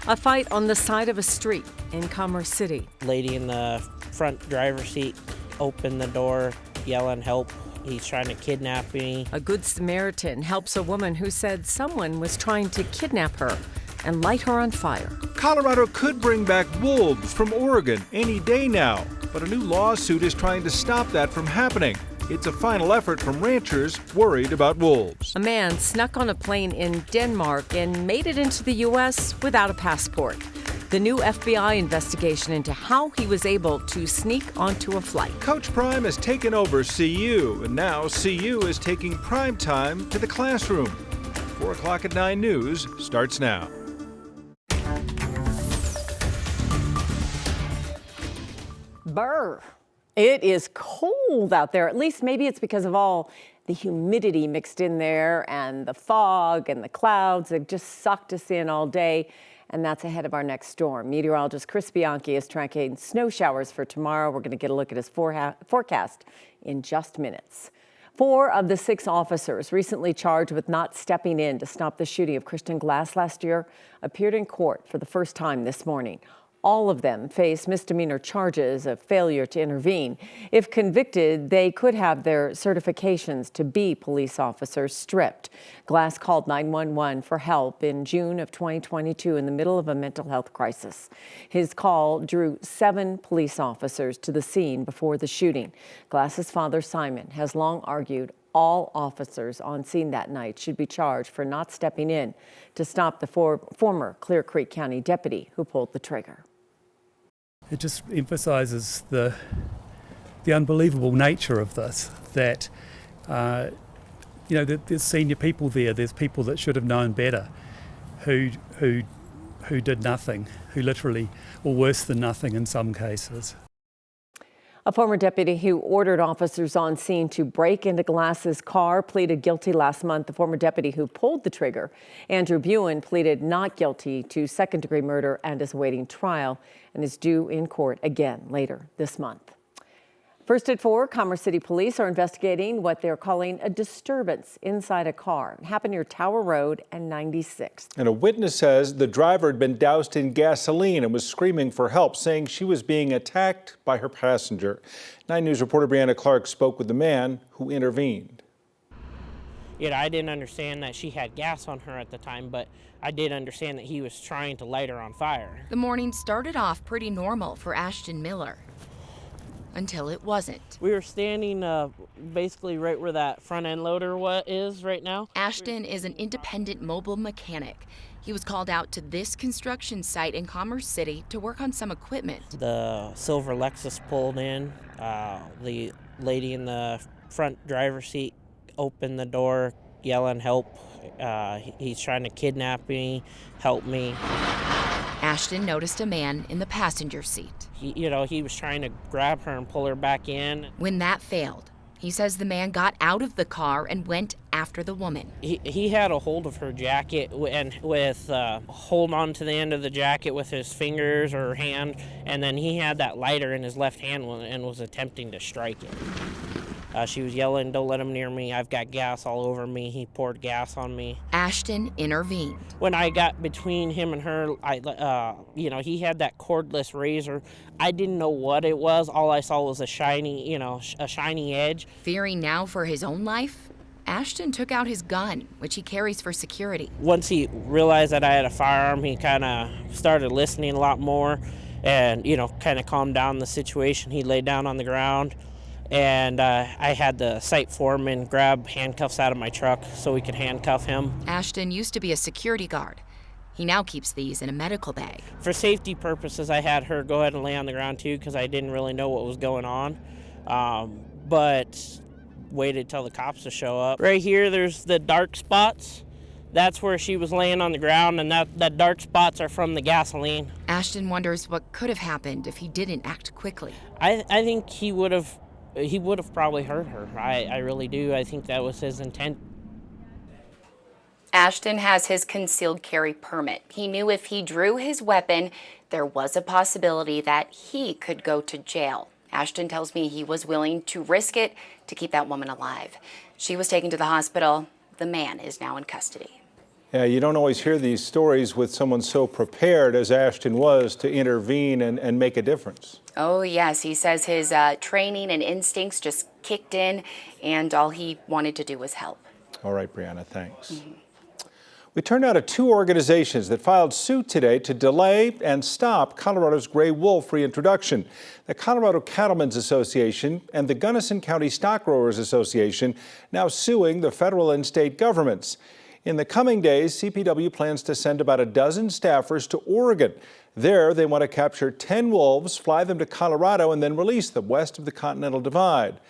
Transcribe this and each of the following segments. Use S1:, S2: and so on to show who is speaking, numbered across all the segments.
S1: A fight on the side of a street in Commerce City.
S2: Lady in the front driver's seat opened the door, yelling, "Help, he's trying to kidnap me."
S1: A Good Samaritan helps a woman who said someone was trying to kidnap her and light her on fire.
S3: Colorado could bring back wolves from Oregon any day now, but a new lawsuit is trying to stop that from happening. It's a final effort from ranchers worried about wolves.
S1: A man snuck on a plane in Denmark and made it into the U.S. without a passport. The new FBI investigation into how he was able to sneak onto a flight.
S3: Coach Prime has taken over CU, and now CU is taking prime time to the classroom. 4 o'clock at 9 News starts now.
S1: Brr. It is cold out there. At least maybe it's because of all the humidity mixed in there and the fog and the clouds that just sucked us in all day. And that's ahead of our next storm. Meteorologist Chris Bianchi is tracking snow showers for tomorrow. We're going to get a look at his forecast in just minutes. 4 of the 6 officers recently charged with not stepping in to stop the shooting of Christian Glass last year appeared in court for the first time this morning. All of them face misdemeanor charges of failure to intervene. If convicted, they could have their certifications to be police officers stripped. Glass called 911 for help in June of 2022 in the middle of a mental health crisis. His call drew 7 police officers to the scene before the shooting. Glass's father, Simon, has long argued all officers on scene that night should be charged for not stepping in to stop the former Clear Creek County deputy who pulled the trigger.
S4: It just emphasises the unbelievable nature of this, that there's senior people there, there's people that should have known better, who did nothing, who literally, or worse than nothing in some cases.
S1: A former deputy who ordered officers on scene to break into Glass's car pleaded guilty last month. The former deputy who pulled the trigger, Andrew Buin, pleaded not guilty to second-degree murder and is awaiting trial and is due in court again later this month. First at 4, Commerce City Police are investigating what they're calling a disturbance inside a car. It happened near Tower Road and 96th.
S3: And a witness says the driver had been doused in gasoline and was screaming for help, saying she was being attacked by her passenger. 9 News reporter Brianna Clark spoke with the man who intervened.
S2: I didn't understand that she had gas on her at the time, but I did understand that he was trying to light her on fire.
S5: The morning started off pretty normal for Ashton Miller. Until it wasn't.
S2: We were standing basically right where that front end loader is right now.
S5: Ashton is an independent mobile mechanic. He was called out to this construction site in Commerce City to work on some equipment.
S2: The silver Lexus pulled in. The lady in the front driver's seat opened the door, yelling, "Help, he's trying to kidnap me, help me."
S5: Ashton noticed a man in the passenger seat.
S2: He was trying to grab her and pull her back in.
S5: When that failed, he says the man got out of the car and went after the woman.
S2: He had a hold of her jacket and with hold on to the end of the jacket with his fingers or hand, and then he had that lighter in his left hand and was attempting to strike it. She was yelling, "Don't let him near me. I've got gas all over me." He poured gas on me.
S5: Ashton intervened. When
S2: I got between him and her, he had that cordless razor. I didn't know what it was. All I saw was a shiny edge.
S5: Fearing now for his own life, Ashton took out his gun, which he carries for security.
S2: Once he realized that I had a firearm, he kind of started listening a lot more and, kind of calmed down the situation. He laid down on the ground. And I had the site foreman grab handcuffs out of my truck so we could handcuff him.
S5: Ashton used to be a security guard. He now keeps these in a medical bag.
S2: For safety purposes, I had her go ahead and lay on the ground too because I didn't really know what was going on. But waited till the cops to show up. Right here, there's the dark spots. That's where she was laying on the ground, and that dark spots are from the gasoline.
S5: Ashton wonders what could have happened if he didn't act quickly.
S2: I think he would have probably hurt her. I really do. I think that was his intent.
S6: Ashton has his concealed carry permit. He knew if he drew his weapon, there was a possibility that he could go to jail. Ashton tells me he was willing to risk it to keep that woman alive. She was taken to the hospital. The man is now in custody.
S3: Yeah, you don't always hear these stories with someone so prepared as Ashton was to intervene and make a difference.
S6: Oh, yes. He says his training and instincts just kicked in, and all he wanted to do was help.
S3: All right, Brianna, thanks. We turn now to two organizations that filed suit today to delay and stop Colorado's gray wolf reintroduction. The Colorado Cattlemen's Association and the Gunnison County Stock Growers Association now suing the federal and state governments. In the coming days, CPW plans to send about a dozen staffers to Oregon. There, they want to capture 10 wolves, fly them to Colorado, and then release them west of the Continental Divide.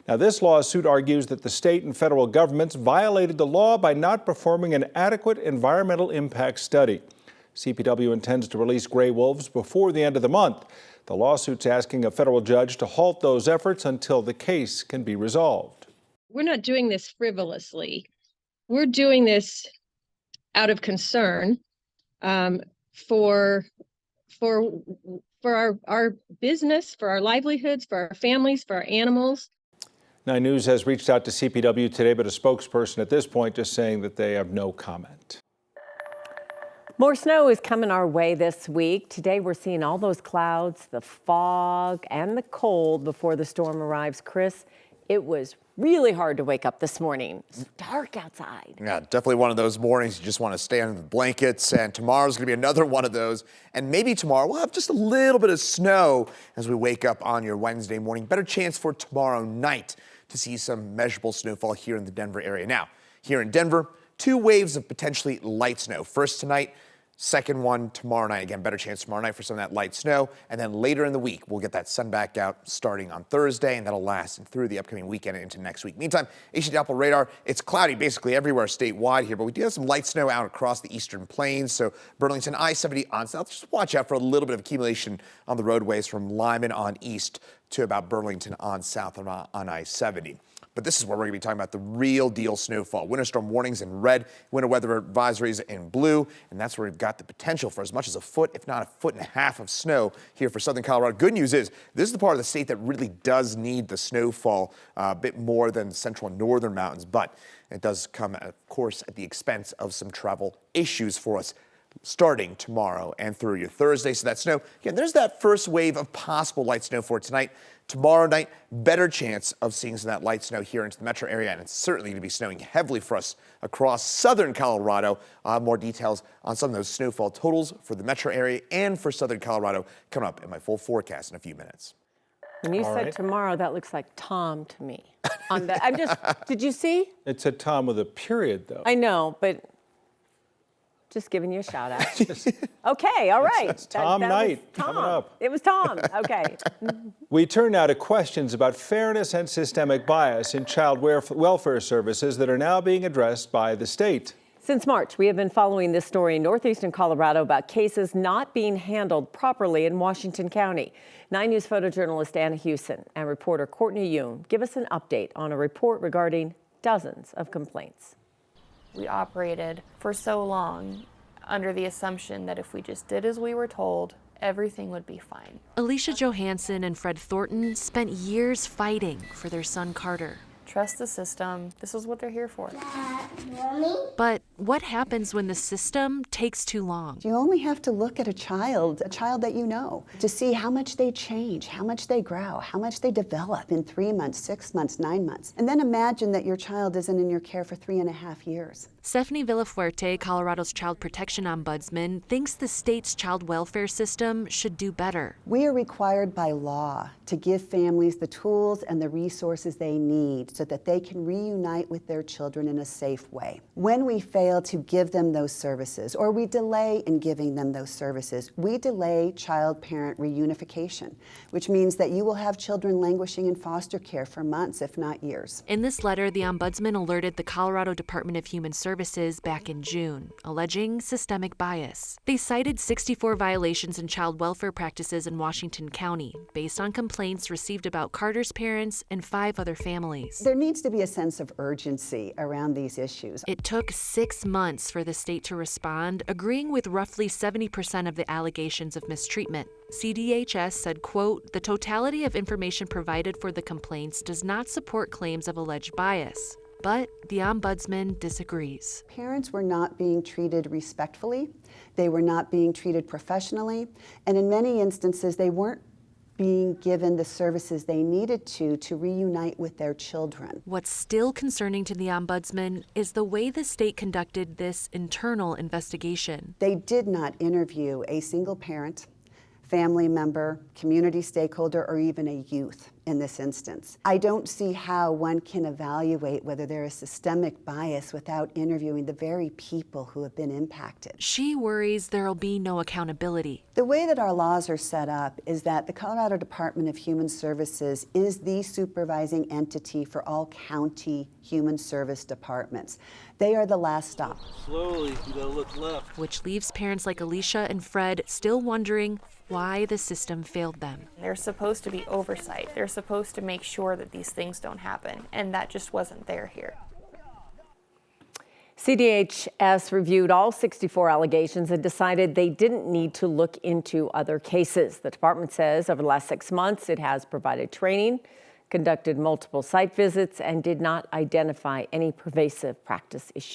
S3: Now, this lawsuit argues that the state and federal governments violated the law by not performing an adequate environmental impact study. CPW intends to release gray wolves before the end of the month. The lawsuit's asking a federal judge to halt those efforts until the case can be resolved.
S7: We're not doing this frivolously. We're doing this out of concern for our business, for our livelihoods, for our families, for our animals.
S3: 9 News has reached out to CPW today, but a spokesperson at this point just saying that they have no comment.
S1: More snow is coming our way this week. Today we're seeing all those clouds, the fog, and the cold before the storm arrives. Chris, it was really hard to wake up this morning. It's dark outside.
S8: Yeah, definitely one of those mornings you just want to stay under the blankets, and tomorrow's going to be another one of those. And maybe tomorrow we'll have just a little bit of snow as we wake up on your Wednesday morning. Better chance for tomorrow night to see some measurable snowfall here in the Denver area. Now, here in Denver, 2 waves of potentially light snow. First tonight, second one tomorrow night. Again, better chance tomorrow night for some of that light snow. And then later in the week, we'll get that sun back out starting on Thursday, and that'll last through the upcoming weekend and into next week. Meantime, HD Doppler radar, it's cloudy basically everywhere statewide here, but we do have some light snow out across the eastern plains. So Burlington I-70 on south, just watch out for a little bit of accumulation on the roadways from Lyman on east to about Burlington on south on I-70. But this is where we're going to be talking about the real deal snowfall. Winter storm warnings in red, winter weather advisories in blue, and that's where we've got the potential for as much as a foot, if not a foot and a half of snow here for southern Colorado. Good news is this is the part of the state that really does need the snowfall a bit more than the central and northern mountains, but it does come, of course, at the expense of some travel issues for us starting tomorrow and through your Thursday. So that snow, again, there's that first wave of possible light snow for tonight. Tomorrow night, better chance of seeing some of that light snow here into the metro area, and it's certainly going to be snowing heavily for us across southern Colorado. I'll have more details on some of those snowfall totals for the metro area and for southern Colorado coming up in my full forecast in a few minutes.
S1: When you said tomorrow, that looks like Tom to me. Did you see?
S3: It said Tom with a period, though.
S1: I know, but just giving you a shout out. Okay, all right.
S3: It's Tom Knight coming up.
S1: It was Tom. Okay.
S3: We turn now to questions about fairness and systemic bias in child welfare services that are now being addressed by the state.
S1: Since March, we have been following this story in northeastern Colorado about cases not being handled properly in Washington County. 9 News photojournalist Anna Hewson and reporter Courtney Yoon give us an update on a report regarding dozens of complaints.
S9: We operated for so long under the assumption that if we just did as we were told, everything would be fine.
S10: Alicia Johansson and Fred Thornton spent years fighting for their son Carter.
S9: Trust the system. This is what they're here for.
S10: But what happens when the system takes too long?
S11: You only have to look at a child that you know, to see how much they change, how much they grow, how much they develop in 3 months, 6 months, 9 months. And then imagine that your child isn't in your care for 3.5 years.
S10: Stephanie Villafuerte, Colorado's child protection ombudsman, thinks the state's child welfare system should do better.
S11: We are required by law to give families the tools and the resources they need so that they can reunite with their children in a safe way. When we fail to give them those services, or we delay in giving them those services, we delay child-parent reunification, which means that you will have children languishing in foster care for months, if not years.
S10: In this letter, the ombudsman alerted the Colorado Department of Human Services back in June, alleging systemic bias. They cited 64 violations in child welfare practices in Washington County, based on complaints received about Carter's parents and 5 other families.
S11: There needs to be a sense of urgency around these issues.
S10: It took 6 months for the state to respond, agreeing with roughly 70% of the allegations of mistreatment. CDHS said, quote, "The totality of information provided for the complaints does not support claims of alleged bias." But the ombudsman disagrees.
S11: Parents were not being treated respectfully, they were not being treated professionally, and in many instances they weren't being given the services they needed to reunite with their children.
S10: What's still concerning to the ombudsman is the way the state conducted this internal investigation.
S11: They did not interview a single parent, family member, community stakeholder, or even a youth in this instance. I don't see how one can evaluate whether there is systemic bias without interviewing the very people who have been impacted.
S10: She worries there'll be no accountability.
S11: The way that our laws are set up is that the Colorado Department of Human Services is the supervising entity for all county human service departments. They are the last stop.
S12: Slowly, you gotta look left.
S10: Which leaves parents like Alicia and Fred still wondering why the system failed them.
S9: There's supposed to be oversight. They're supposed to make sure that these things don't happen, and that just wasn't there here.
S1: CDHS reviewed all 64 allegations and decided they didn't need to look into other cases. The department says over the last 6 months, it has provided training, conducted multiple site visits, and did not identify any pervasive practice issues.